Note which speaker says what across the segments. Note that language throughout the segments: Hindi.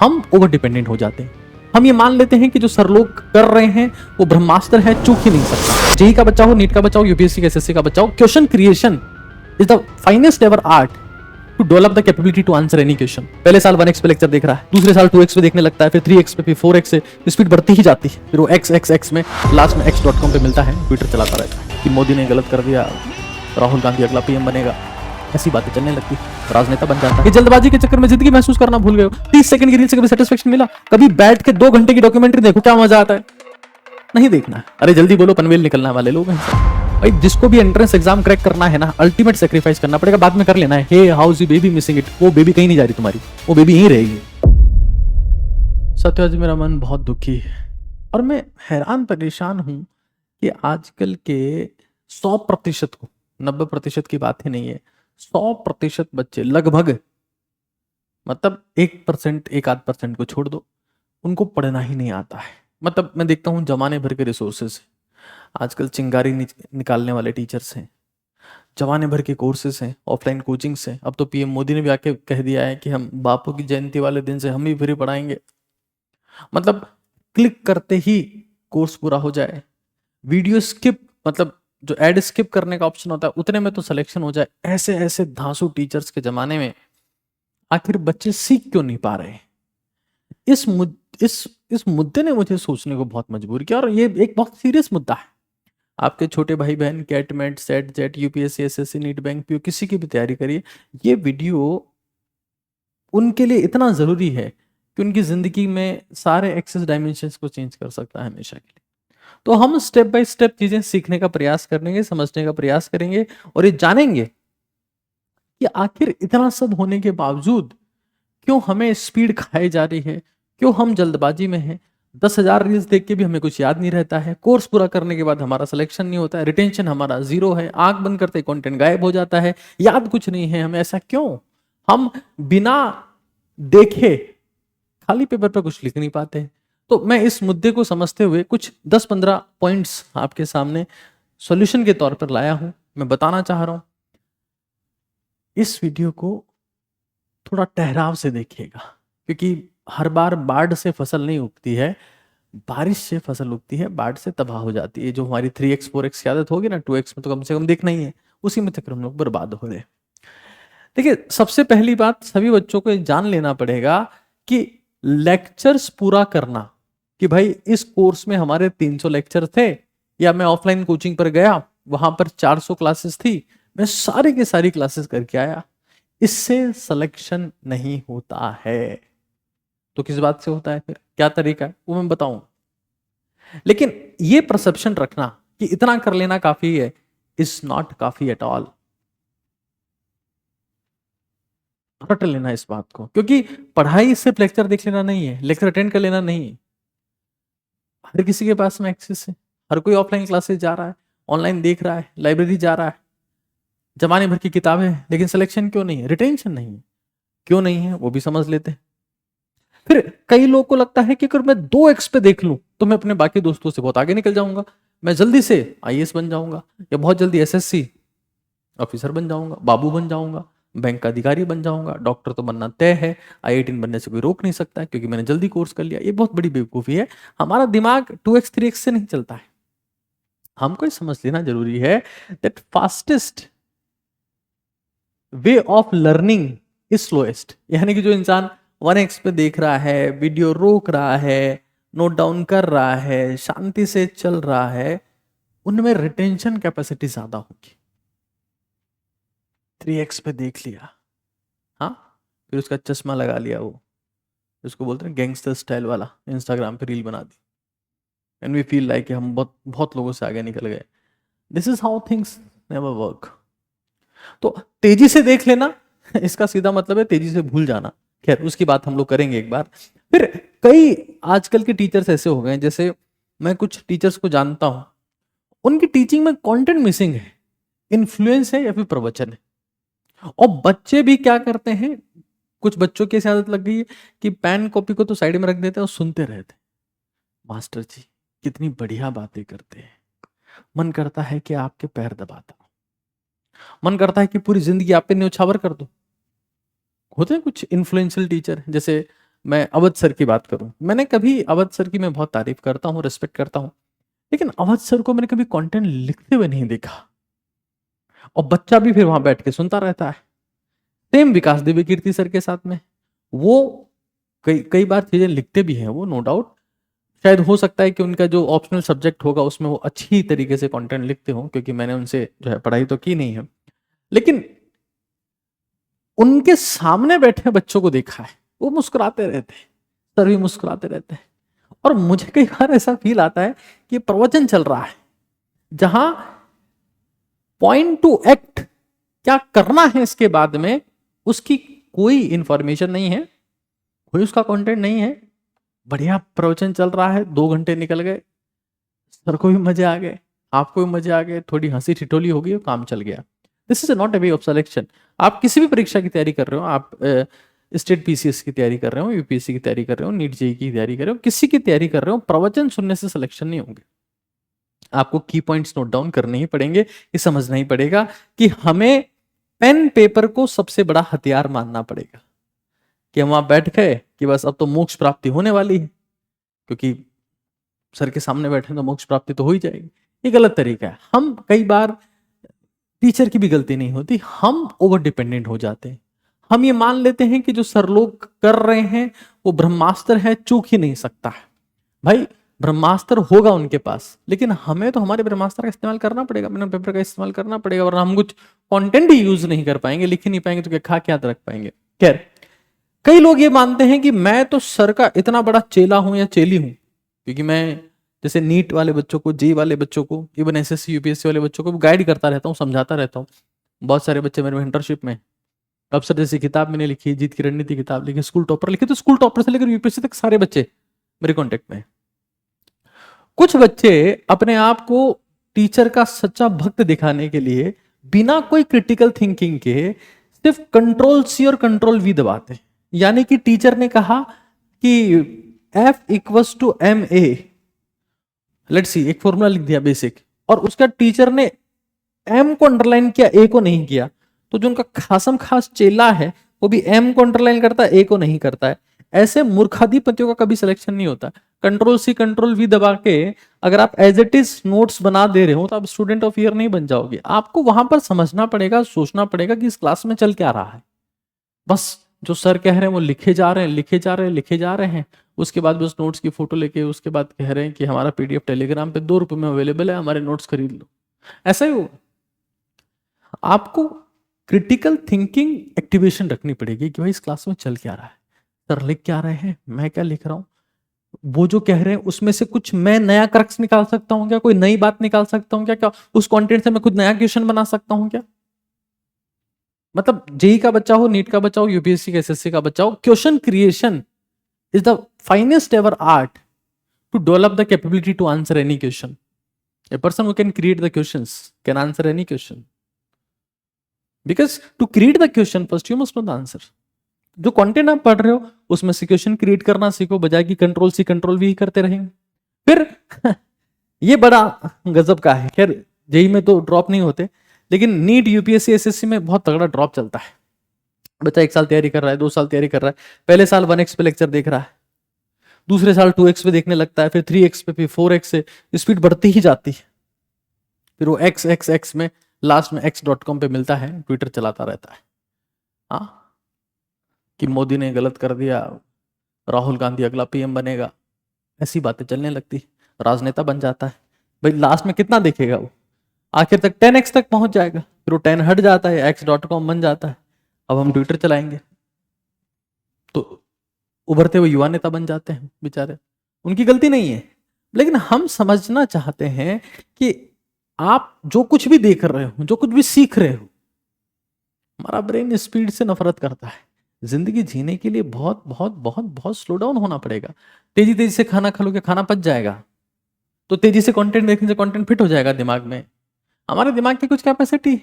Speaker 1: हम ओवर डिपेंडेंट हो जाते हैं। हम ये मान लेते हैं कि जो सर लोग कर रहे हैं वो ब्रह्मास्त्र है, चूक ही नहीं सकता। जेई का बच्चा हो, नीट का बच्चा हो, यूपीएससी का, एसएससी का बच्चा हो, question creation is the finest ever art to develop the capability to answer any question. पहले साल 1x पे लेक्चर देख रहा है, दूसरे साल 2x पे देखने लगता है, फिर 3x पे, फिर 4x से स्पीड बढ़ती ही जाती है। फिर वो x में लास्ट में x.com पे मिलता है, ट्विटर चलाता रहता है कि मोदी ने गलत कर दिया, राहुल गांधी अगला पीएम बनेगा, ऐसी बातें चलने लगती, राजनेता बन जाता है। ये जल्दबाजी के चक्कर में जिंदगी महसूस करना भूल गए हो। 30 सेकंड की रील से कभी सेटिस्फेक्शन मिला? कभी बैठ के 2 घंटे की डॉक्यूमेंट्री देखो, क्या मजा आता है? नहीं देखना। अरे जल्दी बोलो, पनवेल निकलने वाले लोग हैं भाई। जिसको भी एंट्रेंस एग्जाम क्रैक करना है ना, अल्टीमेट सेक्रीफाइस करना पड़ेगा, बाद में कर लेना है। Hey how is baby missing it, वो बेबी कहीं नहीं जा रही तुम्हारी, वो बेबी यहीं रहेगी। सत्य, आज मेरा मन बहुत दुखी है और मैं हैरान परेशान हूं कि आजकल के 100% को, 90% की बात ही नहीं है, 100% बच्चे लगभग, मतलब 1%, 1-8% को छोड़ दो, उनको पढ़ना ही नहीं आता है। मतलब मैं देखता हूँ जमाने भर के रिसोर्सेज आजकल चिंगारी निकालने वाले टीचर्स हैं, जमाने भर के कोर्सेज हैं, ऑफलाइन कोचिंग्स हैं। अब तो पीएम मोदी ने भी आके कह दिया है कि हम बापू की जयंती वाले दिन से हम ही फ्री पढ़ाएंगे। मतलब क्लिक करते ही कोर्स पूरा हो जाए, वीडियो स्किप, मतलब जो एड स्किप करने का ऑप्शन होता है उतने में तो सिलेक्शन हो जाए। ऐसे ऐसे धांसू टीचर्स के जमाने में आखिर बच्चे सीख क्यों नहीं पा रहे? इस मुद्दे ने मुझे सोचने को बहुत मजबूर किया और ये एक बहुत सीरियस मुद्दा है। आपके छोटे भाई बहन CAT MAT SET JET UPSC SSC NEET bank PO किसी की भी तैयारी करिए, ये वीडियो उनके लिए इतना जरूरी है कि उनकी जिंदगी में सारे एक्सेस डायमेंशंस को चेंज कर सकता है हमेशा के लिए। तो हम स्टेप बाय स्टेप चीजें सीखने का प्रयास करेंगे, समझने का प्रयास करेंगे और ये जानेंगे कि आखिर इतना सब होने के बावजूद क्यों हमें स्पीड खाई जा रही है, क्यों हम जल्दबाजी में हैं। 10,000 रील्स देख के भी हमें कुछ याद नहीं रहता है, कोर्स पूरा करने के बाद हमारा सिलेक्शन नहीं होता है, रिटेंशन हमारा 0 है, आंख बंद करते कंटेंट गायब हो जाता है, याद कुछ नहीं है हमें। ऐसा क्यों? हम बिना देखे खाली पेपर पर कुछ लिख नहीं पाते। तो मैं इस मुद्दे को समझते हुए कुछ 10-15 पॉइंट्स आपके सामने सॉल्यूशन के तौर पर लाया हूं, मैं बताना चाह रहा हूं। इस वीडियो को थोड़ा ठहराव से देखिएगा, क्योंकि हर बार बाढ़ से फसल नहीं उगती है, बारिश से फसल उगती है, बाढ़ से तबाह हो जाती है। जो हमारी 3x 4x की आदत होगी ना, 2x में तो कम से कम देखना ही है, उसी में चक्कर हम लोग बर्बाद हो रहे। देखिए, सबसे पहली बात सभी बच्चों को जान लेना पड़ेगा कि लेक्चर्स पूरा करना, कि भाई इस कोर्स में हमारे 300 लेक्चर थे, या मैं ऑफलाइन कोचिंग पर गया, वहां पर 400 क्लासेस थी, मैं सारी की सारी क्लासेस करके आया, इससे सिलेक्शन नहीं होता है। तो किस बात से होता है? फिर क्या तरीका है वो मैं बताऊं। लेकिन ये परसेप्शन रखना कि इतना कर लेना काफी है, इज नॉट काफी एट ऑल। रट लेना इस बात को, क्योंकि पढ़ाई सिर्फ लेक्चर देख लेना नहीं है, लेक्चर अटेंड कर लेना नहीं है। हर किसी के पास में एक्सेस है, हर कोई ऑफलाइन क्लासेस जा रहा है, ऑनलाइन देख रहा है, लाइब्रेरी जा रहा है, जमाने भर की किताबें हैं, लेकिन सिलेक्शन क्यों नहीं है? रिटेंशन नहीं है। क्यों नहीं है वो भी समझ लेते हैं। फिर कई लोगों को लगता है कि अगर मैं 2x पे देख लूं तो मैं अपने बाकी दोस्तों से बहुत आगे निकल जाऊंगा, मैं जल्दी से आईएएस बन जाऊंगा, या बहुत जल्दी एसएससी ऑफिसर बन जाऊंगा, बाबू बन जाऊंगा, बैंक का अधिकारी बन जाऊंगा, डॉक्टर तो बनना तय है, आईआईटी बनने से कोई रोक नहीं सकता क्योंकि मैंने जल्दी कोर्स कर लिया। ये बहुत बड़ी बेवकूफी है। हमारा दिमाग 2x 3x से नहीं चलता है। हमको समझ लेना जरूरी है that fastest way of learning is slowest. यानी कि जो इंसान 1x पे देख रहा है, वीडियो रोक रहा है, नोट डाउन कर रहा है, शांति से चल रहा है, उनमें रिटेंशन कैपेसिटी ज्यादा होगी। 3x पे देख लिया, हाँ, फिर उसका चश्मा लगा लिया, वो उसको बोलते हैं गैंगस्टर स्टाइल वाला, इंस्टाग्राम पे रील बना दी, एंड वी फील लाइक हम बहुत बहुत लोगों से आगे निकल गए। This is how things never work. तो तेजी से देख लेना इसका सीधा मतलब है तेजी से भूल जाना। खैर, उसकी बात हम लोग करेंगे एक बार। फिर कई आजकल के टीचर्स ऐसे हो गए, जैसे मैं कुछ टीचर्स को जानता हूं, उनकी टीचिंग में कंटेंट मिसिंग है, इन्फ्लुएंस है या फिर प्रवचन है। और बच्चे भी क्या करते हैं, कुछ बच्चों की ऐसी आदत लग गई है कि पेन कॉपी को तो साइड में रख देते हैं और सुनते रहते हैं। मास्टर जी कितनी बढ़िया बातें करते हैं, मन करता है कि आपके पैर दबाता हूं, मन करता है कि पूरी जिंदगी आप पे न्यौछावर कर दो। होते हैं कुछ इन्फ्लुएंशियल टीचर, जैसे मैं अवध सर की बात करूं, मैंने कभी अवध सर की मैं बहुत तारीफ करता हूं, रिस्पेक्ट करता हूं, लेकिन अवध सर को मैंने कभी कंटेंट लिखते हुए नहीं देखा। और बच्चा भी फिर वहां बैठ के सुनता रहता है। सेम विकास दिव्य कीर्ति सर के साथ में, वो कई कई बार चीजें लिखते भी हैं वो, नो डाउट। शायद हो सकता है कि उनका जो ऑप्शनल सब्जेक्ट होगा उसमें वो अच्छी तरीके से कंटेंट लिखते हो, क्योंकि मैंने उनसे जो है पढ़ाई तो की नहीं है, लेकिन उनके सामने बैठे बच्चों को देखा है, वो मुस्कुराते रहते हैं, सर भी मुस्कुराते रहते हैं। और मुझे कई बार ऐसा फील आता है कि प्रवचन चल रहा है जहां पॉइंट टू एक्ट क्या करना है इसके बाद में उसकी कोई इंफॉर्मेशन नहीं है, कोई उसका कंटेंट नहीं है। बढ़िया प्रवचन चल रहा है, 2 घंटे निकल गए, सर को भी मजे आ गए, आपको भी मजे आ गए, थोड़ी हंसी ठिठोली हो गई और काम चल गया। This is not a way of selection. आप किसी भी परीक्षा की तैयारी कर रहे हो, आप स्टेट पीसीएस की तैयारी कर रहे हो, यूपीएससी की तैयारी कर रहे हो, नीट जेईई की तैयारी कर रहे हो, किसी की तैयारी कर रहे हो, प्रवचन सुनने से सिलेक्शन नहीं होंगे। आपको की पॉइंट्स नोट डाउन करने ही पड़ेंगे, ये समझना ही पड़ेगा कि हमें पेन पेपर को सबसे बड़ा हथियार मानना पड़ेगा, कि हम वहां बैठ गए कि बस अब तो मोक्ष प्राप्ति होने वाली है, क्योंकि सर के सामने बैठे तो मोक्ष प्राप्ति तो हो ही जाएगी। ये गलत तरीका है। हम कई बार, टीचर की भी गलती नहीं होती, हम ओवर डिपेंडेंट हो जाते हैं। हम ये मान लेते हैं कि जो सर लोग कर रहे हैं वो ब्रह्मास्त्र है, चूक ही नहीं सकता है। भाई ब्रह्मास्त्र होगा उनके पास, लेकिन हमें तो हमारे ब्रह्मास्त्र का इस्तेमाल करना पड़ेगा, पेन पेपर का इस्तेमाल करना पड़ेगा, वरना हम कुछ कंटेंट ही यूज नहीं कर पाएंगे, लिख ही नहीं पाएंगे, तो क्या खा क्या रख पाएंगे। खैर, कई लोग ये मानते हैं कि मैं तो सर का इतना बड़ा चेला हूं या चेली हूं, क्योंकि मैं जैसे नीट वाले बच्चों को, जेई वाले बच्चों को, इवन एसएससी यूपीएससी वाले बच्चों को गाइड करता रहता हूँ, समझाता रहता हूँ। बहुत सारे बच्चे मेरे मेंटरशिप में, अब सर जैसी किताब मैंने लिखी, जीत की रणनीति किताब लिखी, स्कूल टॉपर लिखी, तो स्कूल टॉपर से लेकर यूपीएससी तक सारे बच्चे मेरे कॉन्टेक्ट में। कुछ बच्चे अपने आप को टीचर का सच्चा भक्त दिखाने के लिए बिना कोई क्रिटिकल थिंकिंग के सिर्फ कंट्रोल सी और कंट्रोल वी दबाते हैं। यानी कि टीचर ने कहा कि F equals to M A, let's see, एक फॉर्मूला लिख दिया बेसिक, और उसका टीचर ने एम को अंडरलाइन किया, ए को नहीं किया, तो जो उनका खासम खास चेला है वो भी एम को अंडरलाइन करता है, ए को नहीं करता है। ऐसे मूर्खाधिपतियों का कभी सिलेक्शन नहीं होता। कंट्रोल सी कंट्रोल वी दबा के अगर आप एज इट इज नोट्स बना दे रहे हो तो आप स्टूडेंट ऑफ ईयर नहीं बन जाओगे। आपको वहां पर समझना पड़ेगा, सोचना पड़ेगा कि इस क्लास में चल क्या रहा है। बस जो सर कह रहे हैं वो लिखे जा रहे हैं, लिखे जा रहे हैं, लिखे जा रहे हैं। उसके बाद बस नोट्स की फोटो लेके उसके बाद कह रहे हैं कि हमारा पीडीएफ टेलीग्राम पे 2 रुपए में अवेलेबल है, हमारे नोट्स खरीद लो। ऐसा ही होगा। आपको क्रिटिकल थिंकिंग एक्टिवेशन रखनी पड़ेगी कि भाई इस क्लास में चल क्या रहा है, सर लिख क्या रहे हैं, मैं क्या लिख रहा हूं, वो जो कह रहे हैं उसमें से कुछ मैं नया क्रक्स निकाल सकता हूं क्या, कोई नई बात निकाल सकता हूं क्या, क्या उस कंटेंट से मैं खुद नया क्वेश्चन बना सकता हूं क्या। मतलब जेई का बच्चा हो, नीट का बच्चा हो, यूपीएससी का, एसएससी का बच्चा हो, question creation is the finest ever art to develop the capability to answer any question. A person who can create the questions can answer any question. Because to create the question first you must know the answer. जो कंटेंट आप पढ़ रहे हो उसमें से क्वेश्चन क्रिएट करना सीखो, बजाय कि कंट्रोल सी कंट्रोल वी करते रहेंगे। फिर ये बड़ा गजब का है। खैर जेई में तो ड्रॉप नहीं होते, लेकिन नीट यूपीएससी एसएससी में बहुत तगड़ा ड्रॉप चलता है। बच्चा 1 साल तैयारी कर रहा है, 2 साल तैयारी कर रहा है, पहले साल 1x पे लेक्चर देख रहा है, दूसरे साल 2x पे देखने लगता है, फिर 3x पे, फिर 4x से स्पीड बढ़ती ही जाती है। फिर वो x में लास्ट में x.com पे मिलता है, ट्विटर चलाता रहता है, हाँ कि मोदी ने गलत कर दिया, राहुल गांधी अगला पीएम बनेगा, ऐसी बातें चलने लगती, राजनेता बन जाता है। भाई लास्ट में कितना देखेगा वो, आखिर तक 10x तक पहुंच जाएगा, फिर वो 10 हट जाता है, x.com बन जाता है, अब हम ट्विटर चलाएंगे, तो उभरते हुए युवा नेता बन जाते हैं बेचारे। उनकी गलती नहीं है, लेकिन हम समझना चाहते हैं कि आप जो कुछ भी देख रहे हो, जो कुछ भी सीख रहे हो, हमारा ब्रेन स्पीड से नफरत करता है। जिंदगी जीने के लिए बहुत बहुत बहुत बहुत स्लो डाउन होना पड़ेगा। तेजी तेजी से खाना खा लोगे, खाना पच जाएगा, तो तेजी से कंटेंट देखने से कंटेंट फिट हो जाएगा दिमाग में। हमारे दिमाग की कुछ कैपेसिटी,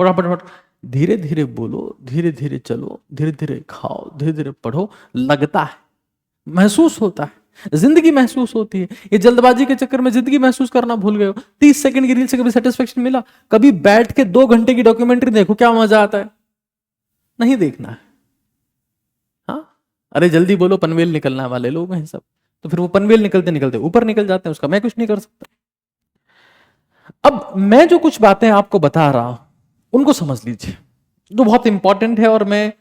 Speaker 1: फटाफट धीरे धीरे बोलो, धीरे धीरे चलो, धीरे धीरे खाओ, धीरे धीरे पढ़ो, लगता है, महसूस होता है, जिंदगी महसूस होती है। ये जल्दबाजी के चक्कर में जिंदगी महसूस करना भूल गए हो। 30 सेकंड की रील से कभी सेटिस्फेक्शन मिला? कभी बैठ के 2 घंटे की डॉक्यूमेंट्री देखो, क्या मजा आता है? नहीं देखना है। हाँ, अरे जल्दी बोलो, पनवेल निकलने वाले लोग हैं सब, तो फिर वो पनवेल निकलते निकलते ऊपर निकल जाते हैं, उसका मैं कुछ नहीं कर सकता। अब मैं जो कुछ बातें आपको बता रहा हूं उनको समझ लीजिए, जो बहुत इंपॉर्टेंट है। और मैं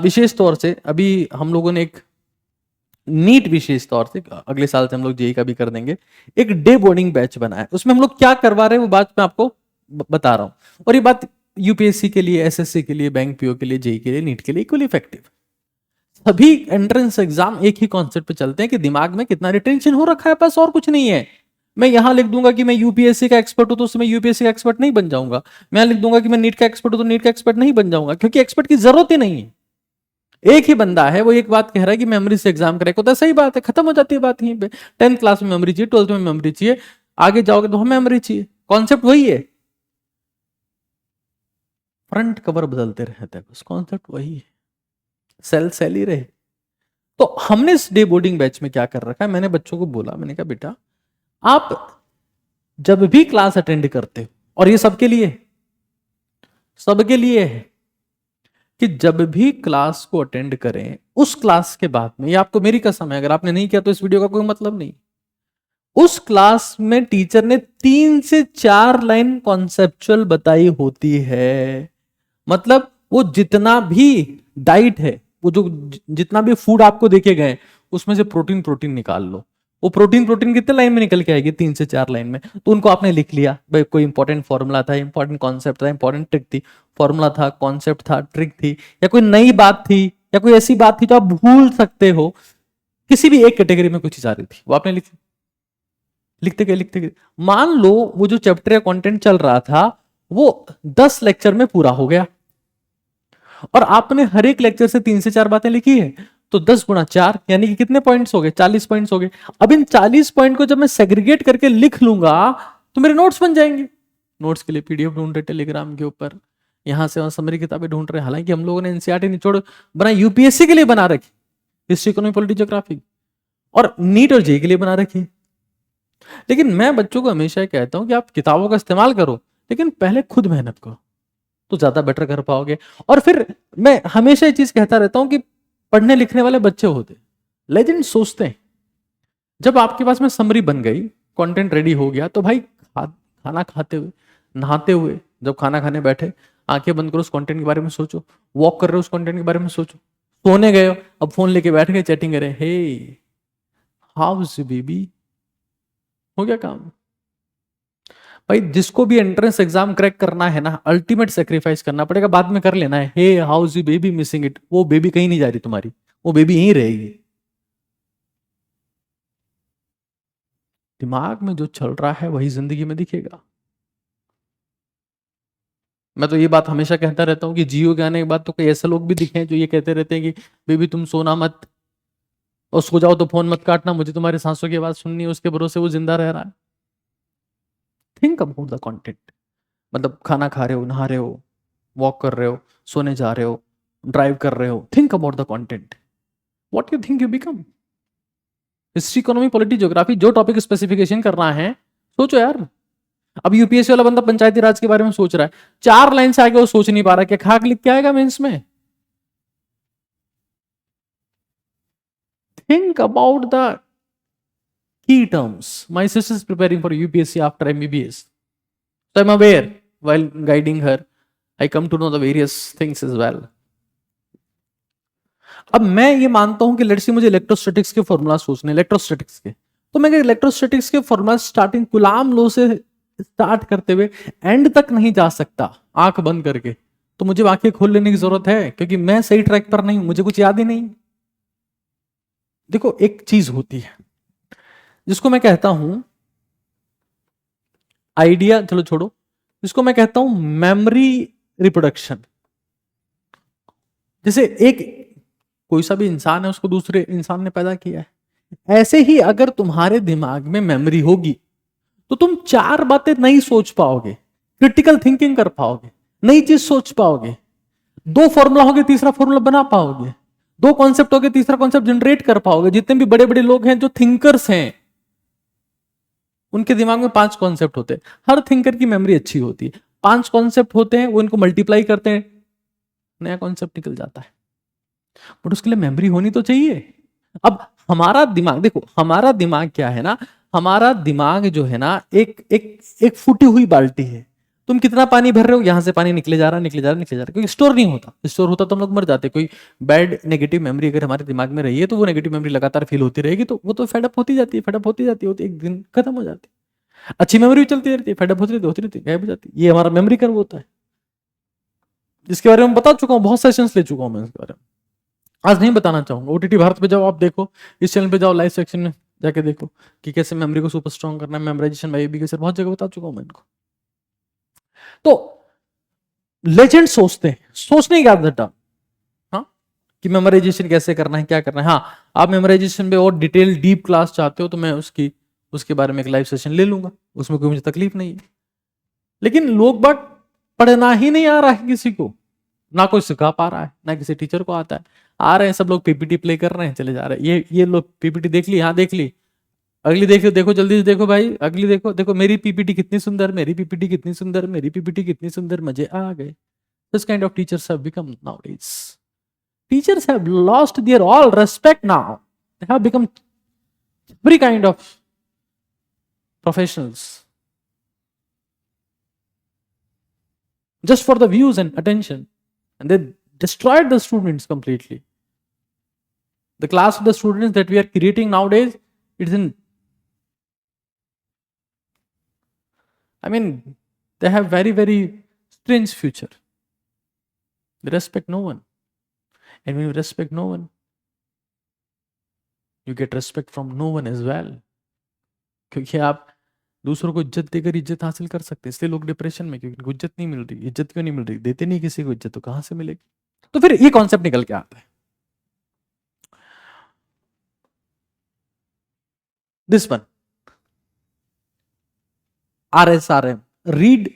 Speaker 1: विशेष तौर से अभी हम लोगों ने एक नीट, विशेष तौर से अगले साल से हम लोग जेई का भी कर देंगे, एक डे बोर्डिंग बैच बनाया है। उसमें हम लोग क्या करवा रहे हैं वो बात मैं आपको बता रहा हूं, और ये बात यूपीएससी के लिए, एसएससी के लिए, बैंक पीओ के लिए, जेई के लिए, नीट के लिए इक्वली इफेक्टिव। सभी एंट्रेंस एग्जाम एक ही कॉन्सेप्ट पे चलते हैं कि दिमाग में कितना रिटेंशन हो रखा है, बस, और कुछ नहीं है। मैं यहां लिख दूंगा कि मैं यूपीएससी का एक्सपर्ट हूं तो उसमें यूपीएससी का एक्सपर्ट नहीं बन जाऊंगा। मैं लिख दूंगा कि मैं नीट का एक्सपर्ट हूं तो नीट का एक्सपर्ट नहीं बन जाऊंगा, क्योंकि एक्सपर्ट की जरूरत ही नहीं है। एक ही बंदा है, वो एक बात कह रहा है कि मेमोरी से एग्जाम क्रैक होता है, सही बात है, खत्म हो जाती है बात यहीं पे। 10th क्लास में मेमोरी चाहिए, 12th में मेमोरी चाहिए, आगे जाओगे तो हमें मेमोरी चाहिए, कॉन्सेप्ट वही है, फ्रंट कवर बदलते रहते हैं, बस कॉन्सेप्ट वही है, सेल ही रहे। तो हमने इस डे बोर्डिंग बैच में क्या कर रखा है, मैंने बच्चों को बोला, मैंने कहा बेटा आप जब भी क्लास अटेंड करते हो, और ये सबके लिए है कि जब भी क्लास को अटेंड करें, उस क्लास के बाद में, ये आपको मेरी कसम है, अगर आपने नहीं किया तो इस वीडियो का कोई मतलब नहीं, उस क्लास में टीचर ने 3 से 4 लाइन कॉन्सेप्चुअल बताई होती है। मतलब वो जितना भी डाइट है, वो जो जितना भी फूड आपको देखे गए, उसमें से प्रोटीन प्रोटीन निकाल लो। वो प्रोटीन प्रोटीन कितने लाइन में निकल के आएगी, 3 से 4 लाइन में। तो उनको आपने लिख लिया भाई, कोई इंपॉर्टेंट फॉर्मूला था, इंपॉर्टेंट कॉन्सेप्ट था, इंपॉर्टेंट ट्रिक थी, फॉर्मूला था, कॉन्सेप्ट था, ट्रिक थी, या कोई नई बात थी, या कोई ऐसी बात थी जो आप भूल सकते हो, किसी भी एक कैटेगरी में कोई चीज आ रही थी, वो आपने लिखते गए। मान लो वो जो चैप्टर या कंटेंट चल रहा था वो 10 लेक्चर में पूरा हो गया, और आपने हर एक लेक्चर से 3 से 4 बातें लिखी है, तो 10 × 4 यानी कि कितने पॉइंट्स हो गए, 40 पॉइंट्स हो गए। अब इन 40 पॉइंट को जब मैं सेग्रीगेट करके लिख लूंगा तो मेरे नोट्स बन जाएंगे। नोट्स के लिए पीडीएफ ढूंढ रहे टेलीग्राम के ऊपर, यहां से वहां समरी किताबें ढूंढ रहे हैं, हालांकि हम लोगों ने एनसीईआरटी निचोड़ बना यूपीएससी के लिए बना रखी, हिस्ट्री, इकोनॉमी, पॉलिटी, ज्योग्राफी, और नीट और जेई के लिए बना रखी। लेकिन मैं बच्चों को हमेशा कहता हूं कि आप किताबों का इस्तेमाल करो, लेकिन पहले खुद मेहनत करो तो ज्यादा बेटर कर पाओगे। और फिर मैं हमेशा ये चीज कहता रहता हूं कि पढ़ने लिखने वाले बच्चे होते लेजेंड सोचते हैं, जब आपके पास में समरी बन गई, कंटेंट रेडी हो गया, तो भाई खाना खाते हुए, नहाते हुए, जब खाना खाने बैठे, आंखें बंद करो, उस कंटेंट के बारे में सोचो, वॉक कर रहे हो उस कंटेंट के बारे में सोचो, सोने गए हो अब फोन लेके बैठ गए, चैटिंग करे, हे हाउ इज बेबी, हो गया काम। भाई जिसको भी एंट्रेंस एग्जाम क्रैक करना है ना, अल्टीमेट सेक्रीफाइस करना पड़ेगा, बाद में कर लेना है, hey how is baby missing it, वो बेबी कहीं नहीं जा रही तुम्हारी, वो बेबी यहीं रहेगी। दिमाग में जो चल रहा है वही जिंदगी में दिखेगा। मैं तो ये बात हमेशा कहता रहता हूँ कि जियो के आने के बाद तो कई ऐसे लोग भी दिखे हैं जो ये कहते रहते हैं कि बेबी तुम सोना मत, और सो जाओ तो फोन मत काटना, मुझे तुम्हारे सांसों की आवाज सुननी है, उसके भरोसे वो जिंदा रह रहा है। Think about the content. मतलब खाना खा रहे हो, नहा रहे हो, वॉक कर रहे हो, सोने जा रहे हो, ड्राइव कर रहे हो, think about the content, what you think you become. History, economy, polity, geography, जो टॉपिक स्पेसिफिकेशन करना है, सोचो यार। अब यूपीएससी वाला बंदा पंचायती राज के बारे में सोच रहा है, 4 लाइन से आगे वो सोच नहीं पा रहा, क्या खाक लिख के आएगा मेंस में। Think about the key terms. My sister is preparing for UPSC after MBBS. So I'm aware while guiding her, I come to know the various things as well. अब मैं ये मानता हूं कि लेट्स सी मुझे इलेक्ट्रोस्टैटिक्स के फॉर्मूला सोचने, इलेक्ट्रोस्टैटिक्स के, तो मैं इलेक्ट्रोस्टैटिक्स के फॉर्मूला स्टार्टिंग कुलाम लो से स्टार्ट करते हुए एंड तक नहीं जा सकता आंख बंद करके, तो मुझे आंखें खोल लेने की जरूरत है, क्योंकि मैं सही ट्रैक पर नहीं हूं, मुझे कुछ याद ही नहीं। देखो एक चीज होती है जिसको मैं कहता हूं आइडिया, चलो छोड़ो, जिसको मैं कहता हूं मेमोरी रिप्रोडक्शन। जैसे एक कोई सा भी इंसान है, उसको दूसरे इंसान ने पैदा किया है, ऐसे ही अगर तुम्हारे दिमाग में मेमोरी होगी तो तुम 4 बातें नहीं सोच पाओगे, क्रिटिकल थिंकिंग कर पाओगे, नई चीज सोच पाओगे, 2 फॉर्मूला होगे तीसरा फॉर्मूला बना पाओगे, 2 कॉन्सेप्ट होगे तीसरा कॉन्सेप्ट जनरेट कर पाओगे। जितने भी बड़े बड़े लोग हैं जो थिंकर्स हैं, उनके दिमाग में 5 कॉन्सेप्ट होते हैं। हर थिंकर की मेमोरी अच्छी होती है, 5 कॉन्सेप्ट होते हैं, वो इनको मल्टीप्लाई करते हैं, नया कॉन्सेप्ट निकल जाता है। बट उसके लिए मेमोरी होनी तो चाहिए। अब हमारा दिमाग देखो, हमारा दिमाग क्या है ना, हमारा दिमाग जो है ना एक एक एक फूटी हुई बाल्टी है। तुम कितना पानी भर रहे हो, यहां से पानी निकले जा रहा निकले जा रहा निकले जा रहा, क्योंकि स्टोर नहीं होता। स्टोर होता तो हम लोग मर जाते। कोई बैड नेगेटिव मेमोरी अगर हमारे दिमाग में रही है तो वो नेगेटिव मेमोरी लगातार फील होती रहेगी, तो वो तो फेडअप होती जाती है, फेडअप होती जाती है, एक दिन खत्म हो जाती है। अच्छी मेमोरी भी चलती रहती है, फेडअप होती रहती है, गायब हो जाती है। ये हमारा मेमोरी कर्व होता है, जिसके बारे में बता चुका हूं, बहुत सेशंस ले चुका हूं मैं इसके बारे में। आज नहीं बताना चाहूंगा। ओटीटी भारत पे जाओ, आप देखो, इस चैनल पे जाओ, लाइव सेक्शन में जाके देखो कि कैसे मेमोरी को सुपर स्ट्रॉन्ग करना है, मेमोराइजेशन बाय एबी के सर बहुत जगह बता चुका हूं मैं इनको। तो लेजेंड सोचते हैं, सोचने की आदत डाल, हाँ, कि मेमोराइजेशन कैसे करना है, क्या करना है। हाँ, आप मेमोराइजेशन में और डिटेल डीप क्लास चाहते हो तो मैं उसके बारे में एक लाइव सेशन ले लूंगा, उसमें कोई मुझे तकलीफ नहीं है। लेकिन लोग बाग पढ़ना ही नहीं आ रहा है किसी को, ना कोई सिखा पा रहा है, ना किसी टीचर को आता है। आ रहे हैं सब लोग पीपीटी प्ले कर रहे हैं, चले जा रहे हैं। ये लोग पीपीटी देख ली, हाँ देख ली, अगली देखो, देखो जल्दी से देखो भाई, अगली देखो, देखो मेरी पीपीटी कितनी सुंदर, मेरी पीपीटी कितनी सुंदर, मेरी पीपीटी कितनी सुंदर, मजे आ गए। This kind of teachers have become nowadays. Teachers have lost their all respect now, they have become every kind of professionals just for the views and attention, and they destroyed the students completely. The class of the students that we are creating nowadays, it's in, I mean, they have very very strange future. They respect no one, and when you respect no one, you get respect from no one as well. क्योंकि आप दूसरों को इज्जत देकर इज्जत हासिल कर सकते हैं, इसलिए लोग डिप्रेशन में, क्योंकि उनको इज्जत नहीं मिल रही। इज्जत क्यों नहीं मिल रही? देते नहीं किसी को इज्जत, तो कहां से मिलेगी? तो फिर ये कॉन्सेप्ट निकल के आता है, दिस वन, RSRM, रीड,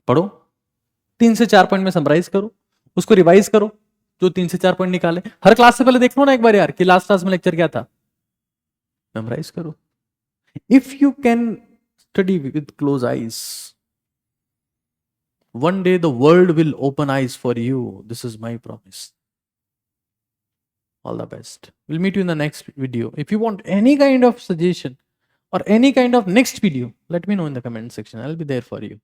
Speaker 1: पढ़ो, 3 से 4 पॉइंट में समराइज करो, उसको रिवाइज करो, जो 3 से 4 पॉइंट निकाले। हर क्लास से पहले देख लो ना एक बार यार कि लास्ट क्लास में लेक्चर क्या था, मेमोराइज करो। If you can study with close eyes, one day the world will open eyes for you. This is my promise. All the best. We'll meet you in the next video. If you want any kind of suggestion or any kind of next video, let me know in the comment section. I'll be there for you.